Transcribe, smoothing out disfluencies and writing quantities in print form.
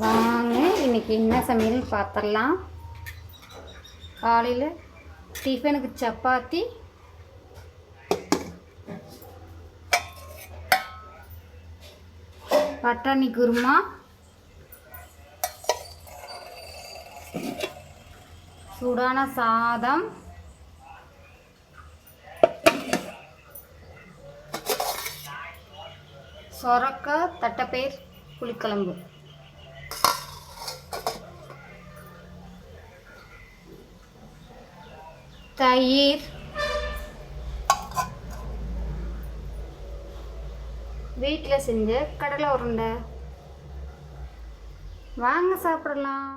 வாங்க இன்றைக்கி என்ன சமையல் பார்த்துடலாம். காலையில் டிஃபனுக்கு சப்பாத்தி, பட்டாணி குருமா, சூடான சாதம், சொரக்காய் தட்டைப்பயிர் புளிக்குழம்பு. தயிர், வீட்டில் செஞ்ச கடலை உருண்டை. வாங்க சாப்பிடலாம்.